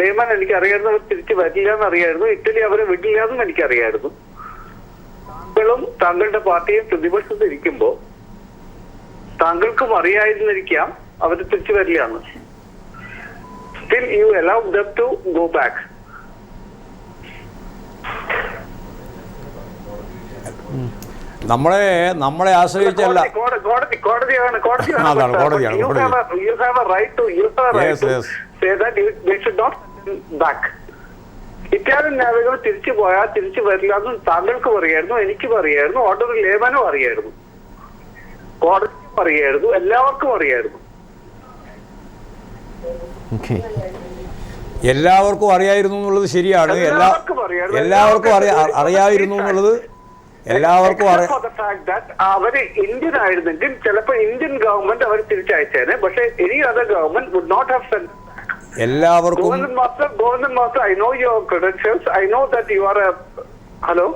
Layman എനിക്കറിയായിരുന്നു, അവർ തിരിച്ചു വരില്ല എന്നറിയായിരുന്നു. ഇറ്റലി അവരെ വിടില്ല എന്നും എനിക്കറിയായിരുന്നു. താങ്കളും താങ്കളുടെ പാർട്ടിയും പ്രതിപക്ഷത്തിരിക്കുമ്പോ താങ്കൾക്കും അറിയായിരുന്നിരിക്കാം അവർ തിരിച്ചു വരില്ല എന്ന്. Still you allow them to go back. നമ്മളെ ആശ്രയിച്ചല്ല, കോടതിയാണ്. ഇറ്റാലിയൻ നാവികൾ തിരിച്ചു പോയാൽ തിരിച്ചു വരില്ല എന്നും താങ്കൾക്കും അറിയായിരുന്നു, എനിക്കും അറിയായിരുന്നു, ഓർഡർ ലേമനും അറിയായിരുന്നു, കോടതിക്കും അറിയായിരുന്നു, എല്ലാവർക്കും അറിയായിരുന്നു. എല്ലാവർക്കും അറിയായിരുന്നു എന്നുള്ളത് ശരിയാണ്. എല്ലാവർക്കും അറിയായിരുന്നു എന്നുള്ളത് എല്ലാവർക്കും അവര് ഇന്ത്യൻ ആയിരുന്നെങ്കിൽ ചിലപ്പോൾ ഇന്ത്യൻ ഗവൺമെന്റ് അവർ തിരിച്ചയച്ചേനെ. പക്ഷെ any other government would not have send. എല്ലാവർക്കും Govindan master, I know your credentials, I know that you are a hello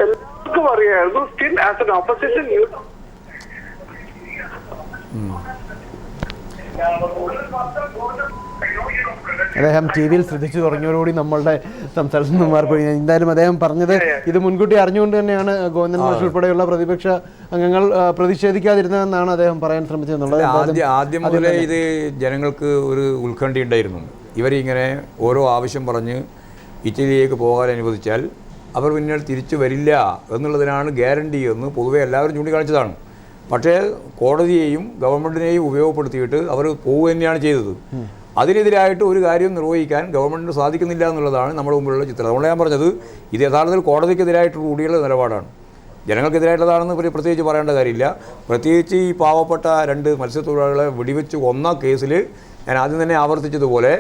എല്ലാവർക്കും അറിയായിരുന്നു. സ്റ്റിൽ ആസ് എൻ ഓപ്പോസിഷൻ അദ്ദേഹം ടി വിയിൽ ശ്രദ്ധിച്ചു തുടങ്ങിയതോടുകൂടി നമ്മളുടെ സംസാരത്തിൽ നിന്ന് മാറിപ്പോയി. എന്തായാലും അദ്ദേഹം പറഞ്ഞത് ഇത് മുൻകൂട്ടി അറിഞ്ഞുകൊണ്ട് തന്നെയാണ് ഗോവിന്ദൻ മാഷ് ഉൾപ്പെടെയുള്ള പ്രതിപക്ഷ അംഗങ്ങൾ പ്രതിഷേധിക്കാതിരുന്നതെന്നാണ് അദ്ദേഹം പറയാൻ ശ്രമിച്ചതെന്നുള്ളത്. ആദ്യം മുതലേ ഇത് ജനങ്ങൾക്ക് ഒരു ഉത്കണ്ഠയുണ്ടായിരുന്നു. ഇവരിങ്ങനെ ഓരോ ആവശ്യം പറഞ്ഞ് ഇറ്റലിയിലേക്ക് പോകാൻ അനുവദിച്ചാൽ അവർ പിന്നീട് തിരിച്ചു വരില്ല എന്നുള്ളതിനാണ് ഗ്യാരണ്ടി എന്ന് പൊതുവെ എല്ലാവരും ചൂണ്ടിക്കാണിച്ചതാണ്. പക്ഷേ കോടതിയെയും ഗവൺമെൻറ്റിനെയും ഉപയോഗപ്പെടുത്തിയിട്ട് അവർ പോവുക തന്നെയാണ് ചെയ്തത്. അതിനെതിരായിട്ട് ഒരു കാര്യം നിർവഹിക്കാൻ ഗവൺമെൻറ്റിന് സാധിക്കുന്നില്ല എന്നുള്ളതാണ് നമ്മുടെ മുമ്പിലുള്ള ചിത്രം. അതുകൊണ്ട് ഞാൻ പറഞ്ഞത് ഇത് യഥാർത്ഥത്തിൽ കോടതിക്കെതിരായിട്ട് കൂടിയുള്ള നിലപാടാണ്, ജനങ്ങൾക്കെതിരായിട്ടുള്ളതാണെന്ന് പ്രത്യേകിച്ച് പറയേണ്ട കാര്യമില്ല. പ്രത്യേകിച്ച് ഈ പാവപ്പെട്ട 2 മത്സ്യത്തൊഴിലാളികളെ വെടിവെച്ച് കൊന്ന കേസിൽ ഞാൻ ആദ്യം തന്നെ ആവർത്തിച്ചതുപോലെ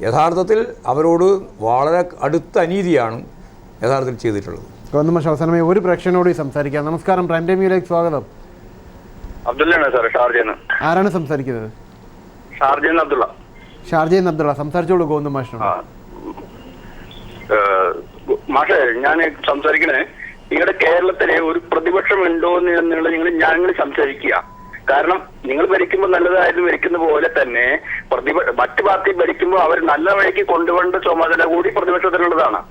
യഥാർത്ഥത്തിൽ അവരോട് വളരെ അടുത്ത അനീതിയാണ് യഥാർത്ഥത്തിൽ ചെയ്തിട്ടുള്ളത്. ഗോവിന്ദൻ മാഷ് അവസാനമായി ഒരു പ്രേക്ഷകനോട് സംസാരിക്കാം. നമസ്കാരം, പ്രൈം ടൈമിലേക്ക് സ്വാഗതം. അബ്ദുള്ളയാണ് സാർ, ഷാർജയാണ്. ആരാണ് സംസാരിക്കുന്നത്? ഷാർജയിൽ അബ്ദുള്ള. സംസാരിച്ചോളൂ ഗോവിന്ദൻ മാഷിനോട്. മാഷേ, ഞാൻ സംസാരിക്കണേ, നിങ്ങളുടെ കേരളത്തിലെ ഒരു പ്രതിപക്ഷം ഉണ്ടോ എന്നുള്ളത് ഞങ്ങൾ സംസാരിക്കുക. കാരണം നിങ്ങൾ ഭരിക്കുമ്പോൾ നല്ലതായിരുന്നു ഭരിക്കുന്ന പോലെ തന്നെ മറ്റു പാർട്ടി ഭരിക്കുമ്പോൾ അവർ നല്ല വഴിക്ക് കൊണ്ടുപോകേണ്ട ചുമതല കൂടി പ്രതിപക്ഷത്തിനുള്ളതാണ്.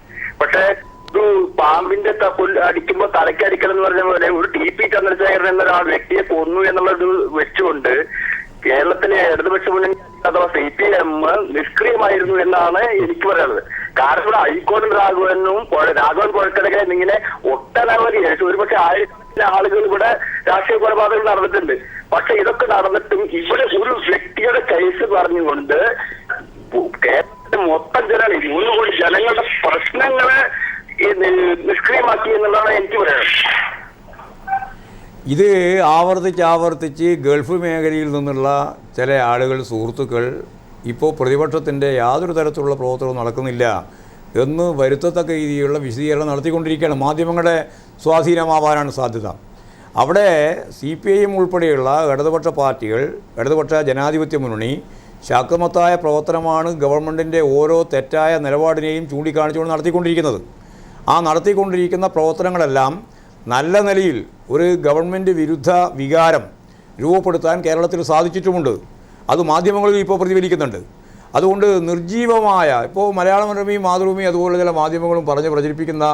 പക്ഷേ ഒരു പാമ്പിന്റെ അടിക്കുമ്പോൾ തലയ്ക്കടിക്കണം എന്ന് പറഞ്ഞ പോലെ ഒരു ടി.പി. ചന്ദ്രശേഖരൻ എന്ന വ്യക്തിയെ കൊന്നു എന്നുള്ളത് വെച്ചുകൊണ്ട് കേരളത്തിലെ ഇടതുപക്ഷ മുന്നണി അഥവാ CPM നിഷ്ക്രിയമായിരുന്നു എന്നാണ് എനിക്ക് പറയാനുള്ളത്. കാരണം ഇവിടെ ഹൈക്കോടതി രാഘവൻ കുഴക്കടകെ ഇങ്ങനെ ഒട്ടനവധി ഒരുപക്ഷെ ആയിരക്കണക്കിന് ആളുകൾ ഇവിടെ രാഷ്ട്രീയ കൊലപാതകങ്ങൾ നടന്നിട്ടുണ്ട്. പക്ഷെ ഇതൊക്കെ നടന്നിട്ടും ഇവിടെ ഒരു വ്യക്തിയുടെ കേസ് പറഞ്ഞുകൊണ്ട് കേരളത്തിലെ മൊത്തം 3 കോടി ജനങ്ങളുടെ പ്രശ്നങ്ങളെ നിഷ്ക്രിയമാക്കി എന്നുള്ളതാണ് എനിക്ക് പറയാനുള്ളത്. ഇത് ആവർത്തിച്ച് ഗൾഫ് മേഖലയിൽ നിന്നുള്ള ചില ആളുകൾ, സുഹൃത്തുക്കൾ ഇപ്പോൾ പ്രതിപക്ഷത്തിൻ്റെ യാതൊരു തരത്തിലുള്ള പ്രവർത്തനവും നടക്കുന്നില്ല എന്ന് വരുത്തത്തക്ക രീതിയിലുള്ള വിശദീകരണം നടത്തിക്കൊണ്ടിരിക്കുകയാണ്. മാധ്യമങ്ങളുടെ സ്വാധീനമാവാനാണ് സാധ്യത. അവിടെ CPIM ഉൾപ്പെടെയുള്ള ഇടതുപക്ഷ പാർട്ടികൾ, ഇടതുപക്ഷ ജനാധിപത്യ മുന്നണി ശക്തമത്തായ പ്രവർത്തനമാണ് ഗവൺമെൻറ്റിൻ്റെ ഓരോ തെറ്റായ നിലപാടിനെയും ചൂണ്ടിക്കാണിച്ചുകൊണ്ട് നടത്തിക്കൊണ്ടിരിക്കുന്നത്. ആ നടത്തിക്കൊണ്ടിരിക്കുന്ന പ്രവർത്തനങ്ങളെല്ലാം നല്ല നിലയിൽ ഒരു ഗവൺമെൻറ് വിരുദ്ധ വികാരം രൂപപ്പെടുത്താൻ കേരളത്തിൽ സാധിച്ചിട്ടുമുണ്ട്. അത് മാധ്യമങ്ങളിൽ ഇപ്പോൾ പ്രതിഫലിക്കുന്നുണ്ട്. അതുകൊണ്ട് നിർജീവമായ ഇപ്പോൾ മലയാള മനോരമയും മാതൃഭൂമിയും അതുപോലെ ചില മാധ്യമങ്ങളും പറഞ്ഞ് പ്രചരിപ്പിക്കുന്ന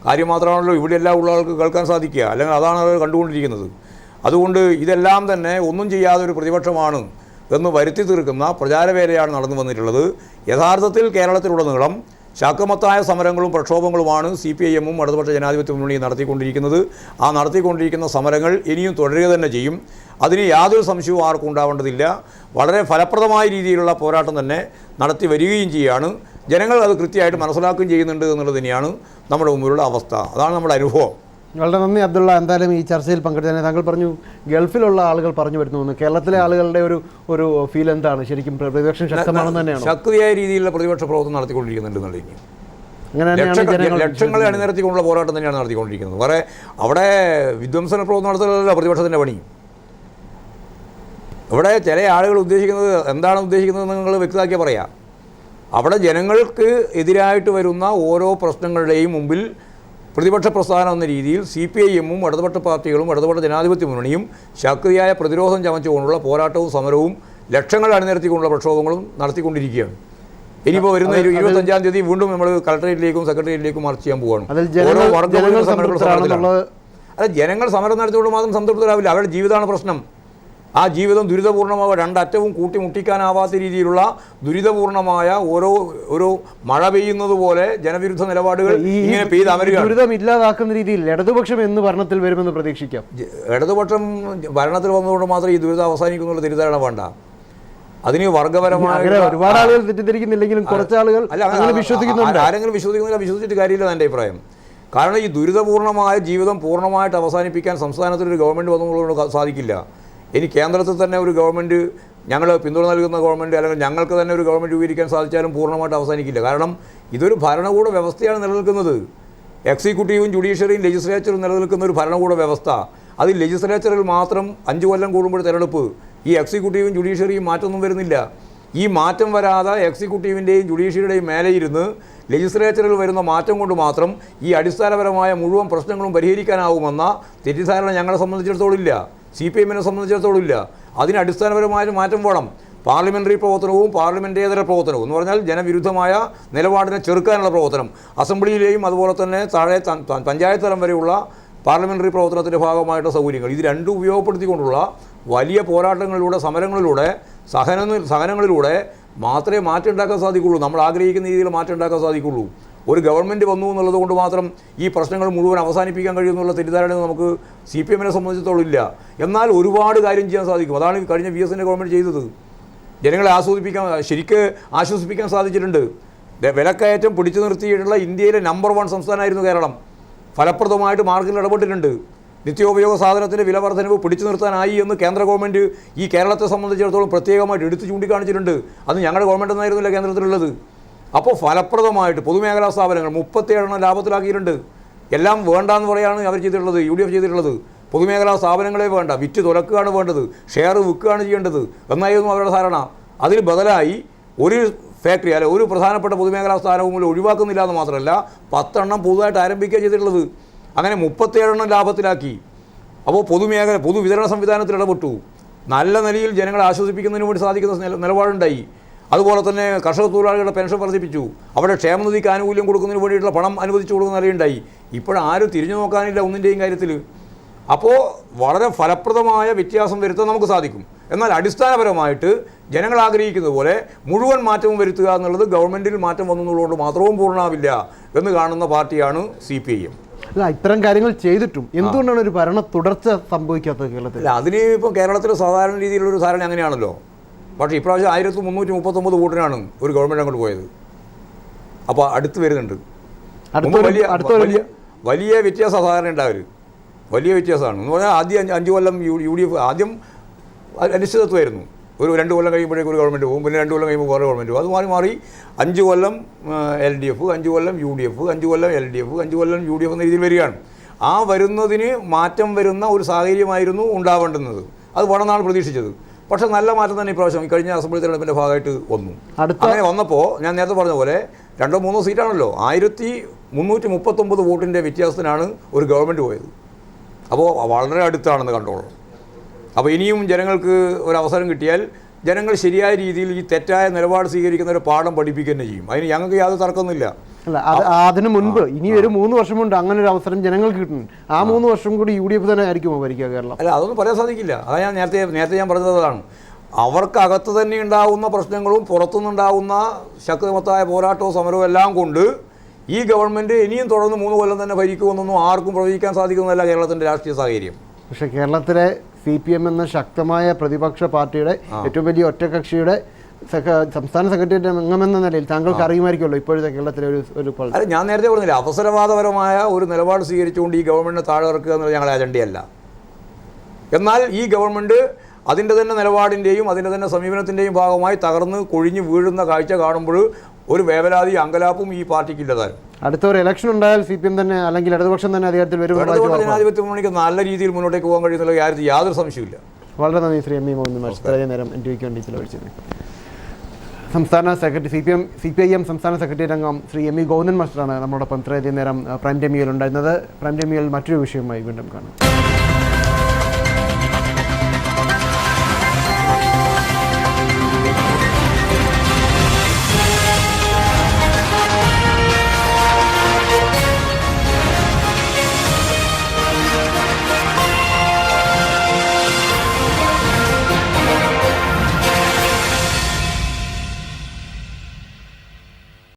കാര്യം മാത്രമാണല്ലോ ഇവിടെ എല്ലാം ഉള്ള ആൾക്ക് കേൾക്കാൻ സാധിക്കുക, അല്ലെങ്കിൽ അതാണ് അവർ കണ്ടുകൊണ്ടിരിക്കുന്നത്. അതുകൊണ്ട് ഇതെല്ലാം തന്നെ ഒന്നും ചെയ്യാതെ ഒരു പ്രതിപക്ഷമാണ് എന്ന് വരുത്തി തീർക്കുന്ന പ്രചാരവേലയാണ് നടന്നു വന്നിട്ടുള്ളത്. യഥാർത്ഥത്തിൽ കേരളത്തിലുടനീളം ശക്തമത്തായ സമരങ്ങളും പ്രക്ഷോഭങ്ങളുമാണ് CPIM-ഉം ഇടതുപക്ഷ ജനാധിപത്യ മുന്നണിയും നടത്തിക്കൊണ്ടിരിക്കുന്നത്. ആ നടത്തിക്കൊണ്ടിരിക്കുന്ന സമരങ്ങൾ ഇനിയും തുടരുക തന്നെ ചെയ്യും. അതിന് യാതൊരു സംശയവും ആർക്കും ഉണ്ടാവേണ്ടതില്ല. വളരെ ഫലപ്രദമായ രീതിയിലുള്ള പോരാട്ടം തന്നെ നടത്തി വരികയും ചെയ്യുകയാണ്. ജനങ്ങൾ അത് കൃത്യമായിട്ട് മനസ്സിലാക്കുകയും ചെയ്യുന്നുണ്ട് എന്നുള്ളത് തന്നെയാണ് നമ്മുടെ മുമ്പിലുള്ള അവസ്ഥ. അതാണ് നമ്മുടെ അനുഭവം. വളരെ നന്ദി അബ്ദുള്ള. എന്തായാലും ഈ ചർച്ചയിൽ പങ്കെടുത്തതിനെ താങ്കൾ പറഞ്ഞു ഗൾഫിലുള്ള ആളുകൾ പറഞ്ഞു വരുന്നു. കേരളത്തിലെ ആളുകളുടെ ഒരു ഫീൽ എന്താണ്? ശരിക്കും പ്രതിപക്ഷം ശക്തമാണെന്ന് തന്നെയാണ്, ശക്തിയായ രീതിയിലുള്ള പ്രതിപക്ഷ പ്രവർത്തനം നടത്തിക്കൊണ്ടിരിക്കുന്നുണ്ടെന്നുണ്ടെങ്കിൽ ലക്ഷങ്ങളെ അണിനിരത്തിക്കൊണ്ടുള്ള പോരാട്ടം തന്നെയാണ് നടത്തിക്കൊണ്ടിരിക്കുന്നത്. വേറെ അവിടെ വിധ്വംസന പ്രവർത്തനം നടത്തുന്നതല്ല പ്രതിപക്ഷത്തിൻ്റെ പണി. ഇവിടെ ചില ആളുകൾ എന്താണ് ഉദ്ദേശിക്കുന്നതെന്ന് നിങ്ങൾ വ്യക്തമാക്കി പറയാം. അവിടെ ജനങ്ങൾക്ക് എതിരായിട്ട് വരുന്ന ഓരോ പ്രശ്നങ്ങളുടെയും മുമ്പിൽ പ്രതിപക്ഷ പ്രസ്ഥാനം എന്ന രീതിയിൽ CPIM-ഉം ഇടതുപക്ഷ പാർട്ടികളും ഇടതുപക്ഷ ജനാധിപത്യ മുന്നണിയും ശക്തിയായ പ്രതിരോധം ചമച്ചുകൊണ്ടുള്ള പോരാട്ടവും സമരവും ലക്ഷങ്ങൾ അണിനിരത്തിക്കൊണ്ടുള്ള പ്രക്ഷോഭങ്ങളും നടത്തിക്കൊണ്ടിരിക്കുകയാണ്. ഇനിയിപ്പോൾ വരുന്ന 25-ാം തീയതി വീണ്ടും നമ്മൾ കളക്ടറേറ്റിലേക്കും സെക്രട്ടേറിയറ്റിലേക്കും മാർച്ച് ചെയ്യാൻ പോവുകയാണ്. ഓരോ വർഗ്ഗ സമരത്തിലാണ്. അല്ല, ജനങ്ങൾ സമരം നടത്തിക്കൊണ്ട് മാത്രം സംതൃപ്തരാവില്ല. അവരുടെ ജീവിതമാണ് പ്രശ്നം. ആ ജീവിതം ദുരിതപൂർണ്ണമായ രണ്ടറ്റവും കൂട്ടിമുട്ടിക്കാനാവാത്ത രീതിയിലുള്ള ദുരിതപൂർണ്ണമായ ഓരോ മഴ പെയ്യുന്നത് പോലെ ജനവിരുദ്ധ നിലപാടുകൾ ഇങ്ങനെ പെയ്ത് അമരുകയാണ്. ദുരിതം ഇല്ലാതാക്കുന്ന രീതിയിൽ ഇടതുപക്ഷം എന്ന് ഭരണത്തിൽ വരുമെന്ന് പ്രതീക്ഷിക്കാം. ഇടതുപക്ഷം ഭരണത്തിൽ വന്നതുകൊണ്ട് മാത്രം ഈ ദുരിതം അവസാനിക്കുന്നുള്ള തിരിച്ചറിയണ വേണ്ട. അതിന് വർഗ്ഗപരമായ ഒരുപാട് ആളുകൾ തെറ്റിദ്ധരിക്കുന്നില്ലെങ്കിലും കുറച്ച് ആളുകൾ വിശ്വസിക്കുന്നുണ്ട്. ആരെങ്കിലും വിശ്വസിക്കുന്നില്ല, വിശ്വസിച്ചിട്ട് കാര്യമില്ല എൻ്റെ അഭിപ്രായം. കാരണം ഈ ദുരിതപൂർണ്ണമായ ജീവിതം പൂർണ്ണമായിട്ട് അവസാനിപ്പിക്കാൻ സംസ്ഥാനത്തിലൊരു ഗവൺമെൻറ് വന്നതുകൊണ്ട് സാധിക്കില്ല. ഇനി കേന്ദ്രത്തിൽ തന്നെ ഒരു ഗവൺമെൻറ് ഞങ്ങൾ പിന്തുണ നൽകുന്ന ഗവൺമെൻറ് അല്ലെങ്കിൽ ഞങ്ങൾക്ക് തന്നെ ഒരു ഗവൺമെൻറ് രൂപീകരിക്കാൻ സാധിച്ചാലും പൂർണ്ണമായിട്ട് അവസാനിക്കില്ല. കാരണം ഇതൊരു ഭരണകൂട വ്യവസ്ഥയാണ് നിലനിൽക്കുന്നത്. എക്സിക്യൂട്ടീവും ജുഡീഷ്യറിയും ലെജിസ്ലേച്ചറും നിലനിൽക്കുന്ന ഒരു ഭരണകൂട വ്യവസ്ഥ. അത് ലെജിസ്ലേച്ചറിൽ മാത്രം 5 കൊല്ലം കൂടുമ്പോൾ തിരഞ്ഞെടുപ്പ്. ഈ എക്സിക്യൂട്ടീവും ജുഡീഷ്യറിയും മാറ്റമൊന്നും വരുന്നില്ല. ഈ മാറ്റം വരാതെ എക്സിക്യൂട്ടീവിൻ്റെയും ജുഡീഷ്യറിയുടെയും മേലെ ഇരുന്ന് ലെജിസ്ലേച്ചറിൽ വരുന്ന മാറ്റം കൊണ്ട് മാത്രം ഈ അടിസ്ഥാനപരമായ മുഴുവൻ പ്രശ്നങ്ങളും പരിഹരിക്കാനാവുമെന്ന തെറ്റിദ്ധാരണ ഞങ്ങളെ സംബന്ധിച്ചിടത്തോളം ഇല്ല, CPM-നെ സംബന്ധിച്ചിടത്തോളം ഇല്ല. അതിന് അടിസ്ഥാനപരമായ മാറ്റം വേണം. പാർലമെൻ്ററി പ്രവർത്തനവും പാർലമെൻറ്റേതര പ്രവർത്തനവും എന്ന് പറഞ്ഞാൽ ജനവിരുദ്ധമായ നിലപാടിനെ ചെറുക്കാനുള്ള പ്രവർത്തനം, അസംബ്ലിയിലെയും അതുപോലെ തന്നെ താഴെ പഞ്ചായത്ത് തലം വരെയുള്ള പാർലമെൻ്ററി പ്രവർത്തനത്തിൻ്റെ ഭാഗമായിട്ടുള്ള സൗകര്യങ്ങൾ, ഇത് രണ്ടും ഉപയോഗപ്പെടുത്തിക്കൊണ്ടുള്ള വലിയ പോരാട്ടങ്ങളിലൂടെ, സമരങ്ങളിലൂടെ, സഹനങ്ങളിലൂടെ മാത്രമേ മാറ്റം ഉണ്ടാക്കാൻ സാധിക്കുള്ളൂ. നമ്മൾ ആഗ്രഹിക്കുന്ന രീതിയിൽ മാറ്റം ഉണ്ടാക്കാൻ സാധിക്കുള്ളൂ. ഒരു ഗവൺമെൻറ് വന്നു എന്നുള്ളത് കൊണ്ട് മാത്രം ഈ പ്രശ്നങ്ങൾ മുഴുവൻ അവസാനിപ്പിക്കാൻ കഴിയുമെന്നുള്ള തെറ്റിദ്ധാരണ നമുക്ക് CPM-നെ സംബന്ധിച്ചിടത്തോളം ഇല്ല. എന്നാൽ ഒരുപാട് കാര്യം ചെയ്യാൻ സാധിക്കും. അതാണ് കഴിഞ്ഞ VS-ൻ്റെ ഗവൺമെൻറ് ചെയ്തത്. ജനങ്ങളെ ആശ്വസിപ്പിക്കാൻ സാധിച്ചിട്ടുണ്ട്. വിലക്കയറ്റം പിടിച്ചു നിർത്തിയിട്ടുള്ള ഇന്ത്യയിലെ നമ്പർ 1 സംസ്ഥാനമായിരുന്നു കേരളം. ഫലപ്രദമായിട്ട് മാർക്കറ്റിൽ ഇടപെട്ടിട്ടുണ്ട്. നിത്യോപയോഗ സാധനത്തിൻ്റെ വില വർധനവ് പിടിച്ചു നിർത്താനായി എന്ന് കേന്ദ്ര ഗവൺമെൻറ് ഈ കേരളത്തെ സംബന്ധിച്ചിടത്തോളം പ്രത്യേകമായിട്ട് എടുത്ത് ചൂണ്ടിക്കാണിച്ചിട്ടുണ്ട്. അത് ഞങ്ങളുടെ ഗവൺമെൻറ് എന്നായിരുന്നില്ല കേന്ദ്രത്തിലുള്ളത്. അപ്പോൾ ഫലപ്രദമായിട്ട് പൊതുമേഖലാ സ്ഥാപനങ്ങൾ 37 ലാഭത്തിലാക്കിയിട്ടുണ്ട്. എല്ലാം വേണ്ടാന്ന് പറയാണ് അവർ ചെയ്തിട്ടുള്ളത്, UDF ചെയ്തിട്ടുള്ളത്. പൊതുമേഖലാ സ്ഥാപനങ്ങളെ വേണ്ട, വിറ്റ് തുറക്കുകയാണ് വേണ്ടത്, ഷെയർ വിൽക്കുകയാണ് ചെയ്യേണ്ടത് എന്നായിരുന്നു അവരുടെ ധാരണ. അതിന് ബദലായി ഒരു ഫാക്ടറി അല്ലെ ഒരു പ്രധാനപ്പെട്ട പൊതുമേഖലാ സ്ഥാപനവും ഒഴിവാക്കുന്നില്ല എന്ന് മാത്രമല്ല 10 എണ്ണം പുതുതായിട്ട് ആരംഭിക്കുക ചെയ്തിട്ടുള്ളത്. അങ്ങനെ 37 എണ്ണം ലാഭത്തിലാക്കി. അപ്പോൾ പൊതുവിതരണ സംവിധാനത്തിൽ ഇടപെട്ടു. നല്ല നിലയിൽ ജനങ്ങളെ ആശ്വസിപ്പിക്കുന്നതിന് വേണ്ടി സാധിക്കുന്ന നിലപാടുണ്ടായി. അതുപോലെ തന്നെ കർഷക തൊഴിലാളികളുടെ പെൻഷൻ വർദ്ധിപ്പിച്ചു. അവിടെ ക്ഷേമനിധിക്ക് ആനുകൂല്യം കൊടുക്കുന്നതിന് വേണ്ടിയിട്ടുള്ള പണം അനുവദിച്ചു കൊടുക്കുന്ന നിലയുണ്ടായി. ഇപ്പോഴാരും തിരിഞ്ഞു നോക്കാനില്ല ഒന്നിൻ്റെയും കാര്യത്തിൽ. അപ്പോൾ വളരെ ഫലപ്രദമായ വ്യത്യാസം വരുത്താൻ നമുക്ക് സാധിക്കും. എന്നാൽ അടിസ്ഥാനപരമായിട്ട് ജനങ്ങൾ ആഗ്രഹിക്കുന്നത് പോലെ മുഴുവൻ മാറ്റവും വരുത്തുക എന്നുള്ളത് ഗവൺമെൻറ്റിൽ മാറ്റം വന്നതുകൊണ്ട് മാത്രവും പൂർണ്ണമാവില്ല എന്ന് കാണുന്ന പാർട്ടിയാണ് CPIM. അല്ല, ഇത്തരം കാര്യങ്ങൾ ചെയ്തിട്ടും എന്തുകൊണ്ടാണ് ഒരു ഭരണ തുടർച്ച സംഭവിക്കാത്തത് കേരളത്തിൽ? അല്ല, അതിന് ഇപ്പോൾ കേരളത്തിൽ സാധാരണ രീതിയിലുള്ളൊരു ധാരണ അങ്ങനെയാണല്ലോ. പക്ഷേ ഇപ്രാവശ്യം 1339 വോട്ടിനാണ് ഒരു ഗവൺമെൻറ് അങ്ങോട്ട് പോയത്. അപ്പോൾ അടുത്ത് വരുന്നുണ്ട്. വലിയ വ്യത്യാസം സാധാരണ ഉണ്ടാവരുത്. വലിയ വ്യത്യാസമാണ് എന്ന് പറഞ്ഞാൽ ആദ്യം 5 കൊല്ലം UDF ആദ്യം അനിശ്ചിതത്വമായിരുന്നു. ഒരു 2 കൊല്ലം കഴിയുമ്പോഴേക്കും ഒരു ഗവൺമെൻറ് പോകും, പിന്നെ 2 കൊല്ലം കഴിയുമ്പോൾ വേറെ ഗവൺമെൻറ് പോകും. അത് മാറി 5 കൊല്ലം LDF, 5 കൊല്ലം UDF, 5 കൊല്ലം LDF, 5 കൊല്ലം UDF എന്ന രീതിയിൽ വരികയാണ്. ആ വരുന്നതിന് മാറ്റം വരുന്ന ഒരു സാഹചര്യമായിരുന്നു ഉണ്ടാവേണ്ടുന്നത്. അത് വേണമെന്നാണ് പ്രതീക്ഷിച്ചത്. പക്ഷേ നല്ല മാറ്റം തന്നെ ഇപ്രാവശ്യം കഴിഞ്ഞ അസംബ്ലി തെരഞ്ഞെടുപ്പിൻ്റെ ഭാഗമായിട്ട് വന്നു. അങ്ങനെ വന്നപ്പോൾ ഞാൻ നേരത്തെ പറഞ്ഞ പോലെ 2-3 സീറ്റാണല്ലോ, 1339 വോട്ടിൻ്റെ വ്യത്യാസത്തിനാണ് ഒരു ഗവൺമെൻറ് പോയത്. അപ്പോൾ വളരെ അടുത്താണെന്ന് കണ്ടോളൂ. അപ്പോൾ ഇനിയും ജനങ്ങൾക്ക് ഒരവസരം കിട്ടിയാൽ ജനങ്ങൾ ശരിയായ രീതിയിൽ ഈ തെറ്റായ നിലപാട് സ്വീകരിക്കുന്ന ഒരു പാഠം പഠിപ്പിക്കുക തന്നെ ചെയ്യും. അതിന് ഞങ്ങൾക്ക് യാതൊരു തർക്കമൊന്നുമില്ല. അല്ല, അതിന് മുൻപ് ഇനി ഒരു 3 വർഷം കൊണ്ട് അങ്ങനെ ഒരു അവസരം ജനങ്ങൾക്ക് കിട്ടുന്നു. ആ 3 വർഷം കൂടി UDF തന്നെ ആയിരിക്കുമോ ഭരിക്കുക കേരളം? അല്ല, അതൊന്നും പറയാൻ സാധിക്കില്ല. അതാ ഞാൻ നേരത്തെ ഞാൻ പറഞ്ഞതാണ്. അവർക്കകത്ത് തന്നെ ഉണ്ടാകുന്ന പ്രശ്നങ്ങളും പുറത്തുനിന്നുണ്ടാകുന്ന ശക്തമത്തായ പോരാട്ടവും സമരവും എല്ലാം കൊണ്ട് ഈ ഗവൺമെൻറ് ഇനിയും തുടർന്ന് 3 കൊല്ലം തന്നെ ഭരിക്കുമെന്നൊന്നും ആർക്കും പ്രവചിക്കാൻ സാധിക്കുന്നതല്ല കേരളത്തിൻ്റെ രാഷ്ട്രീയ സാഹചര്യം. പക്ഷേ കേരളത്തിലെ CPM എന്ന ശക്തമായ പ്രതിപക്ഷ പാർട്ടിയുടെ ഏറ്റവും വലിയ ഒറ്റകക്ഷിയുടെ സംസ്ഥാന സെക്രട്ടേറിയറ്റ് അംഗമെന്ന നിലയിൽ താങ്കൾക്ക് അറിയുമായിരിക്കുമല്ലോ ഇപ്പോഴത്തെ കേരളത്തിലെ ഒരു അല്ല, ഞാൻ നേരത്തെ പറഞ്ഞില്ല, അവസരവാദപരമായ ഒരു നിലപാട് സ്വീകരിച്ചുകൊണ്ട് ഈ ഗവൺമെൻറ്റിനെ താഴെ ഇറക്കുക എന്നത് ഞങ്ങളുടെ അജണ്ടയല്ല. എന്നാൽ ഈ ഗവൺമെൻറ് അതിൻ്റെ തന്നെ നിലപാടിൻ്റെയും അതിൻ്റെ തന്നെ സമീപനത്തിൻ്റെയും ഭാഗമായി തകർന്ന് കൊഴിഞ്ഞ് വീഴുന്ന കാഴ്ച കാണുമ്പോൾ ഒരു വേവലാതി അങ്കലാപ്പും ഈ പാർട്ടിക്കില്ലതായി. അടുത്ത ഒരു ഇലക്ഷൻ ഉണ്ടായാൽ CPM തന്നെ അല്ലെങ്കിൽ ഇടതുപക്ഷം തന്നെ അധികാരത്തിൽ വരും. ജനാധിപത്യ മുന്നണിക്ക് നല്ല രീതിയിൽ മുന്നോട്ടേക്ക് പോകാൻ കഴിയുന്നുള്ള കാര്യത്തിൽ യാതൊരു സംശയമില്ല. വളരെ നന്ദി ശ്രീ ME മോഹൻ മാഷ് ഇത്രയും നേരം NTVക്ക് വേണ്ടി ചിലവഴിച്ചത്. സംസ്ഥാന സെക്രട്ടറി CPIM സംസ്ഥാന സെക്രട്ടേറിയറ്റ് അംഗം ശ്രീ ME ഗോവിന്ദൻ മാസ്റ്ററാണ് നമ്മളോടൊപ്പം ഇത്രയധികം നേരം പ്രൈം ടൈമിയിൽ ഉണ്ടായിരുന്നത്. പ്രൈം ടൈമിയിൽ മറ്റൊരു വിഷയവുമായി വീണ്ടും കാണാം.